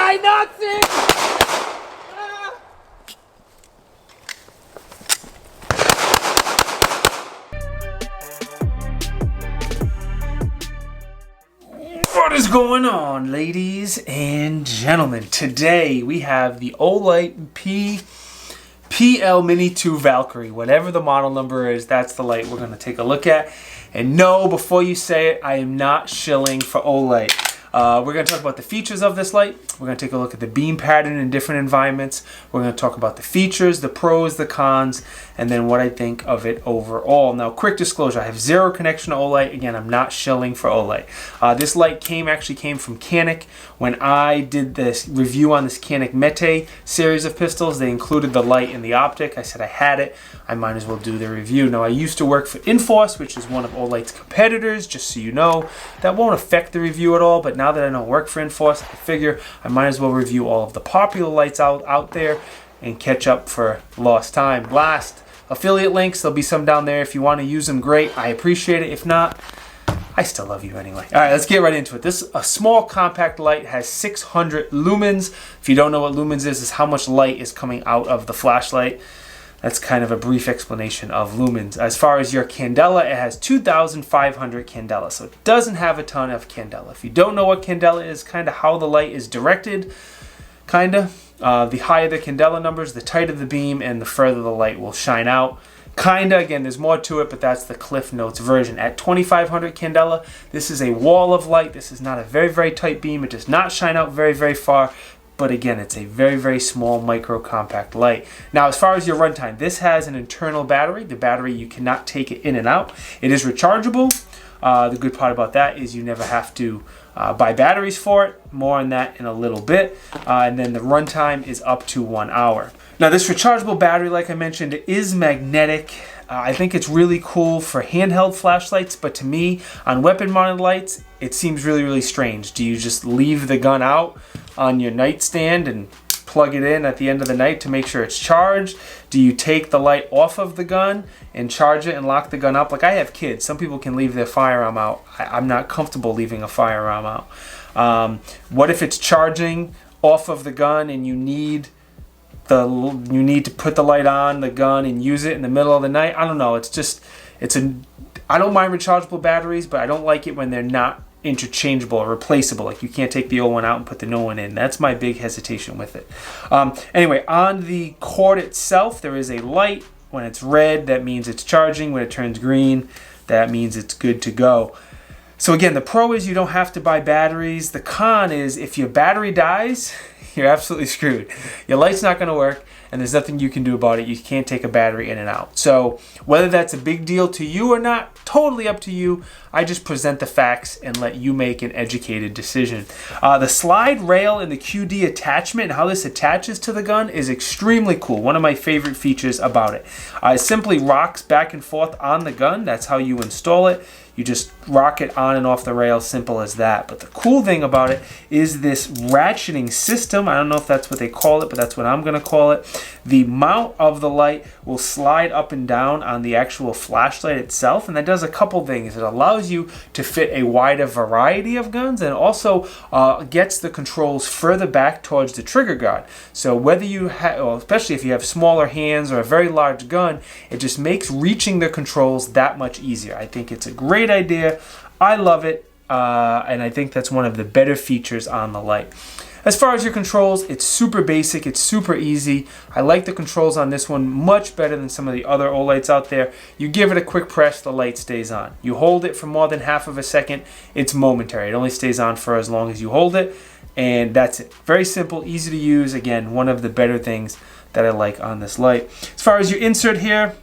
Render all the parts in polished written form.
Die Nazi! What is going on, ladies and gentlemen? Today we have the Olight PL Mini 2 Valkyrie. Whatever the model number is, that's the light we're going to take a look at. And no, before you say it, I am not shilling for Olight. We're going to talk about the features of this light. We're going to take a look at the beam pattern in different environments. We're going to talk about the features, the pros, the cons, and then what I think of it overall. Now, quick disclosure, I have zero connection to Olight. Again, I'm not shilling for Olight. This light actually came from Canik. When I did this review on this Canik Mete series of pistols, they included the light in the optic. I said I had it. I might as well do the review. Now, I used to work for Inforce, which is one of Olight's competitors, just so you know. That won't affect the review at all, but now that I don't work for Inforce, I figure I might as well review all of the popular lights out there and catch up for lost time. Last, affiliate links, there'll be some down there. If you want to use them, great. I appreciate it. If not, I still love you anyway. All right, let's get right into it. This a small compact light, has 600 lumens. If you don't know what lumens is how much light is coming out of the flashlight. That's kind of a brief explanation of lumens. As far as your candela, it has 2,500 candela, so it doesn't have a ton of candela. If you don't know what candela is, kind of how the light is directed, the higher the candela numbers, the tighter the beam, and the further the light will shine out. Again, there's more to it, but that's the Cliff Notes version. At 2,500 candela, this is a wall of light. This is not a very, very tight beam. It does not shine out very, very far. But again, it's a very, very small micro compact light. Now, as far as your runtime, this has an internal battery. The battery, you cannot take it in and out. It is rechargeable. The good part about that is you never have to buy batteries for it. More on that in a little bit. And then the runtime is up to 1 hour. Now, this rechargeable battery, like I mentioned, is magnetic. I think it's really cool for handheld flashlights, but to me, on weapon-mounted lights, it seems really, really strange. Do you just leave the gun out on your nightstand and plug it in at the end of the night to make sure it's charged? Do you take the light off of the gun and charge it and lock the gun up? Like, I have kids. Some people can leave their firearm out. I'm not comfortable leaving a firearm out. What if it's charging off of the gun and you need to put the light on the gun and use it in the middle of the night? I don't know. I don't mind rechargeable batteries, but I don't like it when they're not interchangeable or replaceable. Like, you can't take the old one out and put the new one in. That's my big hesitation with it. Anyway, on the cord itself, there is a light. When it's red, that means it's charging. When it turns green, that means it's good to go. So again, the pro is you don't have to buy batteries. The con is if your battery dies, you're absolutely screwed. Your light's not going to work, and there's nothing you can do about it. You can't take a battery in and out. So whether that's a big deal to you or not, totally up to you. I just present the facts and let you make an educated decision. The slide rail and the QD attachment and how this attaches to the gun is extremely cool. One of my favorite features about it. It simply rocks back and forth on the gun. That's how you install it. You just rock it on and off the rail, simple as that. But the cool thing about it is this ratcheting system. I don't know if that's what they call it, but that's what I'm going to call it. The mount of the light will slide up and down on the actual flashlight itself, and that does a couple things. It allows you to fit a wider variety of guns, and also gets the controls further back towards the trigger guard. So whether you have, especially if you have smaller hands or a very large gun, it just makes reaching the controls that much easier. I think it's a great idea. I love it, and I think that's one of the better features on the light. As far as your controls, it's super basic, it's super easy. I like the controls on this one much better than some of the other Olights out there. You give it a quick press, the light stays on. You hold it for more than half of a second, it's momentary. It only stays on for as long as you hold it, and that's it. Very simple, easy to use. Again, one of the better things that I like on this light. As far as your insert here,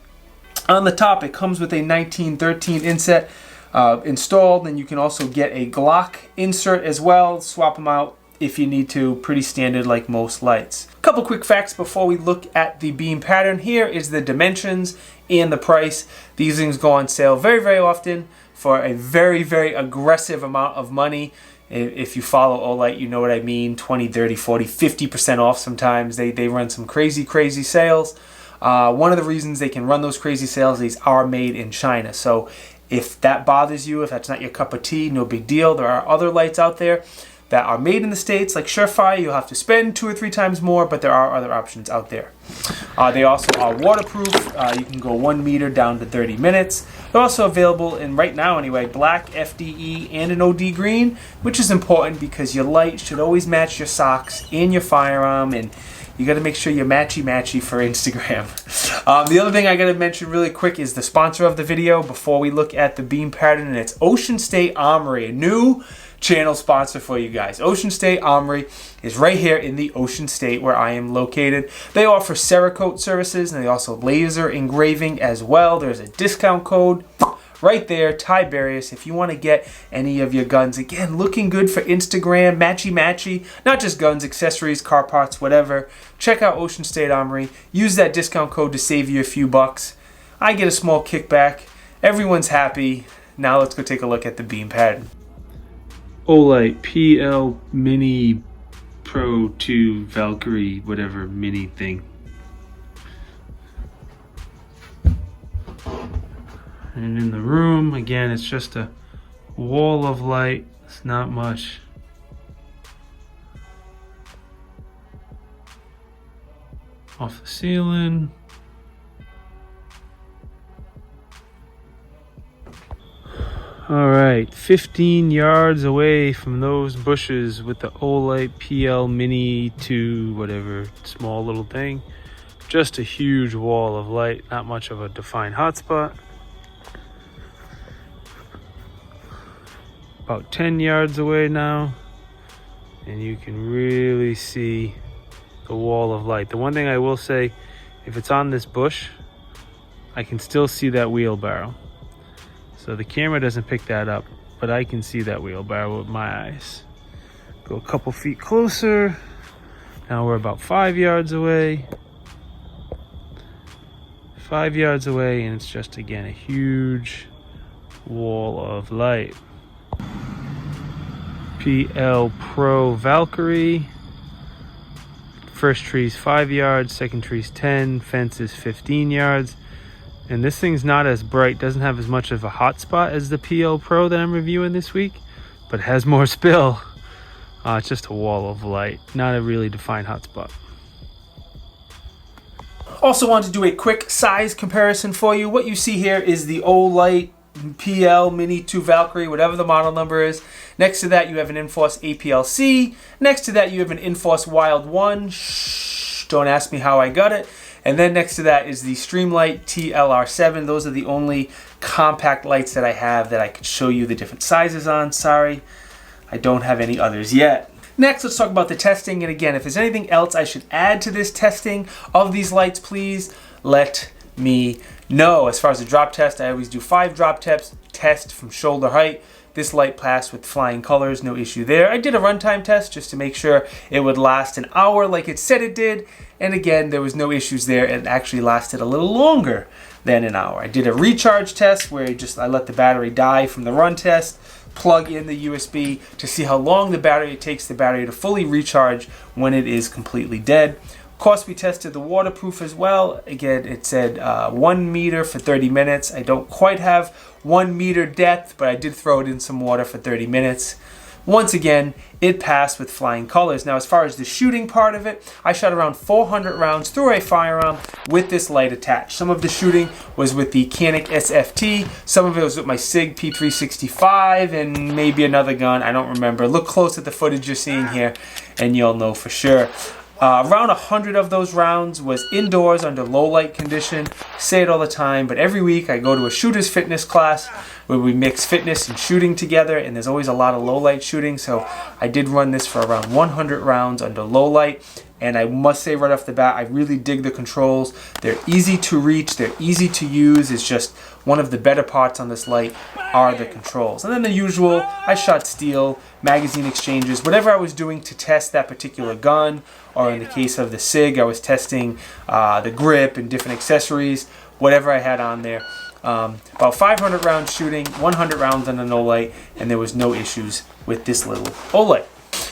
on the top, it comes with a 1913 inset installed, and you can also get a Glock insert as well. Swap them out if you need to. Pretty standard like most lights. A couple quick facts before we look at the beam pattern. Here is the dimensions and the price. These things go on sale very, very often for a very, very aggressive amount of money. If you follow Olight, you know what I mean. 20, 30, 40, 50% off sometimes. They run some crazy, crazy sales. One of the reasons they can run those crazy sales, these are made in China. So if that bothers you, if that's not your cup of tea, no big deal. There are other lights out there that are made in the States, like Surefire, you'll have to spend 2 or 3 times more, but there are other options out there. They also are waterproof. You can go 1 meter down to 30 minutes. They're also available in, right now anyway, black, FDE, and an OD green, which is important because your light should always match your socks and your firearm, and you got to make sure you're matchy-matchy for Instagram. The other thing I got to mention really quick is the sponsor of the video before we look at the beam pattern, and it's Ocean State Armory, a new channel sponsor for you guys. Ocean State Armory is right here in the Ocean State where I am located. They offer Cerakote services, and they also laser engraving as well. There's a discount code right there, Tiberious, if you want to get any of your guns. Again, looking good for Instagram, matchy-matchy, not just guns, accessories, car parts, whatever. Check out Ocean State Armory. Use that discount code to save you a few bucks. I get a small kickback. Everyone's happy. Now let's go take a look at the beam pattern. Olight PL Mini Pro 2 Valkyrie, whatever mini thing. And in the room, again, it's just a wall of light. It's not much. Off the ceiling. All right, 15 yards away from those bushes with the Olight PL Mini 2, whatever, small little thing. Just a huge wall of light, not much of a defined hotspot. About 10 yards away now, and you can really see the wall of light. The one thing I will say, if it's on this bush, I can still see that wheelbarrow. So the camera doesn't pick that up, but I can see that wheelbarrow with my eyes. Go a couple feet closer. Now we're about 5 yards away. 5 yards away, and it's just, again, a huge wall of light. PL Pro Valkyrie. First tree's 5 yards, second tree's 10, fence is 15 yards. And this thing's not as bright, doesn't have as much of a hot spot as the PL Pro that I'm reviewing this week, but has more spill. It's just a wall of light, not a really defined hot spot. Also wanted to do a quick size comparison for you. What you see here is the Olight PL Mini 2 Valkyrie, whatever the model number is. Next to that you have an Inforce APL-C. Next to that you have an Inforce Wild 1. Shh, don't ask me how I got it. And then next to that is the Streamlight TLR7. Those are the only compact lights that I have that I could show you the different sizes on. Sorry, I don't have any others yet. Next, let's talk about the testing. And again, if there's anything else I should add to this testing of these lights, please let me know. As far as the drop test, I always do 5 drop test from shoulder height. This light passed with flying colors, no issue there. I did a runtime test just to make sure it would last an hour like it said it did. And again, there was no issues there. It actually lasted a little longer than an hour. I did a recharge test where I let the battery die from the run test, plug in the USB to see how long it takes the battery to fully recharge when it is completely dead. Of course, we tested the waterproof as well. Again, it said 1 meter for 30 minutes. I don't quite have 1 meter depth, but I did throw it in some water for 30 minutes. Once again, it passed with flying colors. Now, as far as the shooting part of it, I shot around 400 rounds through a firearm with this light attached. Some of the shooting was with the Canik SFT. Some of it was with my SIG P365 and maybe another gun. I don't remember. Look close at the footage you're seeing here and you'll know for sure. Around 100 of those rounds was indoors under low light condition. Say it all the time, but every week I go to a shooter's fitness class where we mix fitness and shooting together, and there's always a lot of low light shooting, so I did run this for around 100 rounds under low light. And I must say right off the bat, I really dig the controls. They're easy to reach, they're easy to use. It's just one of the better parts on this light are the controls. And then the usual, I shot steel, magazine exchanges, whatever I was doing to test that particular gun, or in the case of the SIG, I was testing the grip and different accessories, whatever I had on there. About 500 rounds shooting, 100 rounds on the no light, and there was no issues with this little Olight.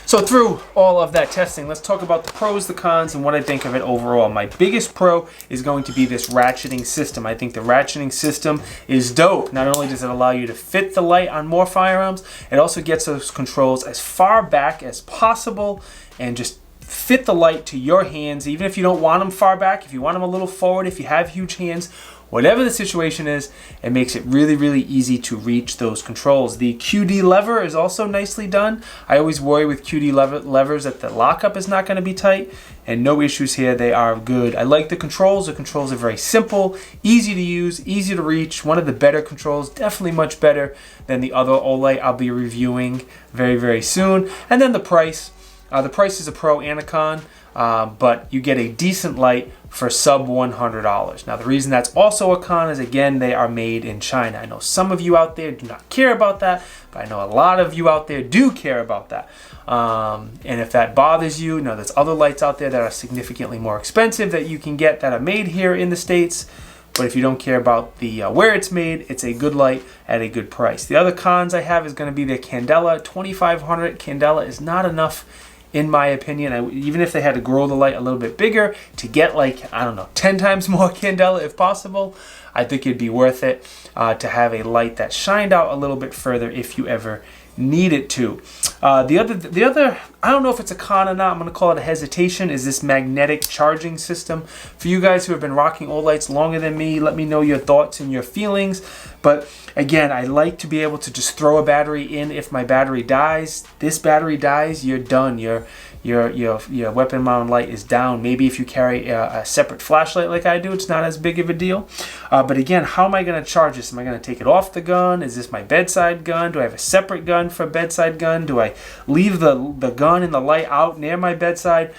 So through all of that testing, let's talk about the pros, the cons, and what I think of it overall. My biggest pro is going to be this ratcheting system. I think the ratcheting system is dope. Not only does it allow you to fit the light on more firearms, it also gets those controls as far back as possible and just fit the light to your hands, even if you don't want them far back, if you want them a little forward, if you have huge hands. Whatever the situation is, it makes it really, really easy to reach those controls. The QD lever is also nicely done. I always worry with QD levers that the lockup is not going to be tight, and no issues here. They are good. I like the controls. The controls are very simple, easy to use, easy to reach. One of the better controls, definitely much better than the other Olight I'll be reviewing very, very soon. And then the price. The price is a pro and a con, but you get a decent light for sub $100. Now the reason that's also a con is, again, they are made in China. I know some of you out there do not care about that, but I know a lot of you out there do care about that. And if that bothers you, there's other lights out there that are significantly more expensive that you can get that are made here in the States. But if you don't care about the where it's made, it's a good light at a good price. The other cons I have is going to be the candela. 2500 candela is not enough, in my opinion. Even if they had to grow the light a little bit bigger to get, like, I don't know, 10 times more candela if possible, I think it'd be worth it to have a light that shined out a little bit further if you ever need it to. The other, I don't know if it's a con or not, I'm going to call it a hesitation, is this magnetic charging system. For you guys who have been rocking Olights longer than me, let me know your thoughts and your feelings. But again, I like to be able to just throw a battery in if my battery dies. This battery dies, you're done. Your weapon mount light is down. Maybe if you carry a separate flashlight like I do, it's not as big of a deal. But again, how am I going to charge this? Am I going to take it off the gun? Is this my bedside gun? Do I have a separate gun for bedside gun? Do I leave the gun and the light out near my bedside?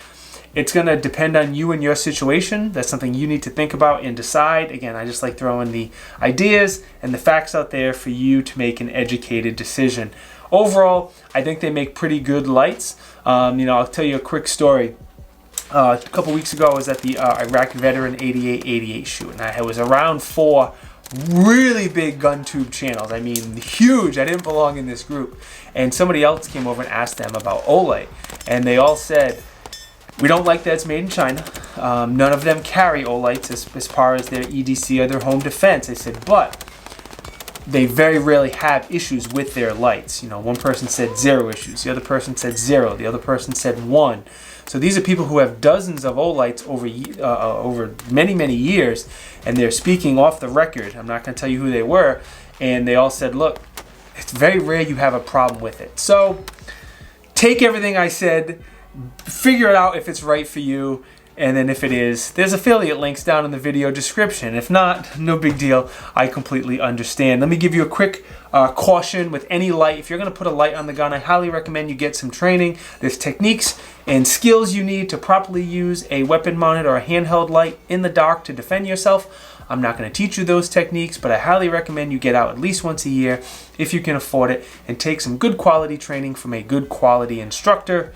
It's going to depend on you and your situation. That's something you need to think about and decide. Again, I just like throwing the ideas and the facts out there for you to make an educated decision. Overall, I think they make pretty good lights. I'll tell you a quick story. A couple weeks ago, I was at the Iraq Veteran 8888 shoot, and I was around 4 really big gun tube channels. I mean, huge. I didn't belong in this group. And somebody else came over and asked them about Olight, and they all said, we don't like that it's made in China. None of them carry Olights as far as their EDC or their home defense. They said, but they very rarely have issues with their lights. One person said 0 issues, the other person said 0, the other person said 1. So these are people who have dozens of Olights over many, many years, and they're speaking off the record. I'm not going to tell you who they were, and they all said, look, it's very rare you have a problem with it. So take everything I said, figure it out if it's right for you, and then if it is, there's affiliate links down in the video description. If not, no big deal. I completely understand. Let me give you a quick caution with any light. If you're going to put a light on the gun, I highly recommend you get some training. There's techniques and skills you need to properly use a weapon-mounted or a handheld light in the dark to defend yourself. I'm not going to teach you those techniques, but I highly recommend you get out at least once a year if you can afford it and take some good quality training from a good quality instructor.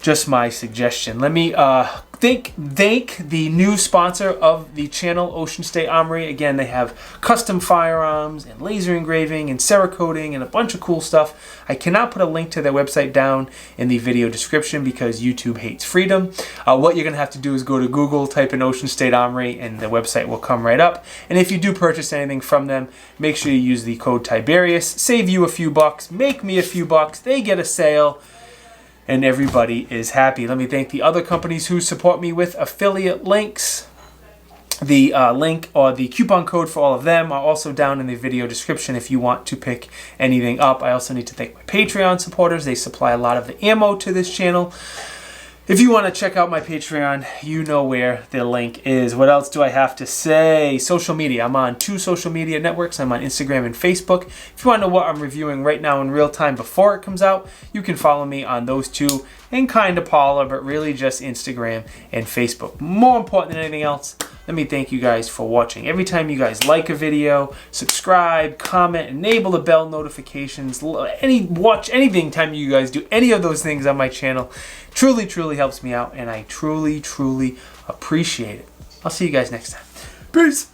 Just my suggestion. Let me thank the new sponsor of the channel, Ocean State Armory. Again, they have custom firearms and laser engraving and Cerakoting and a bunch of cool stuff. I cannot put a link to their website down in the video description because YouTube hates freedom. What you're going to have to do is go to Google, type in Ocean State Armory, and the website will come right up. And if you do purchase anything from them, make sure you use the code Tiberious. Save you a few bucks, make me a few bucks, they get a sale, and everybody is happy. Let me thank the other companies who support me with affiliate links. The link or the coupon code for all of them are also down in the video description if you want to pick anything up. I also need to thank my Patreon supporters. They supply a lot of the ammo to this channel. If you want to check out my Patreon, you know where the link is. What else do I have to say? Social media. I'm on 2 social media networks. I'm on Instagram and Facebook. If you want to know what I'm reviewing right now in real time before it comes out, you can follow me on those 2 and kind of Paula, but really just Instagram and Facebook. More important than anything else, let me thank you guys for watching. Every time you guys like a video, subscribe, comment, enable the bell notifications, watch anything time you guys do any of those things on my channel, truly, truly helps me out, and I truly, truly appreciate it. I'll see you guys next time. Peace.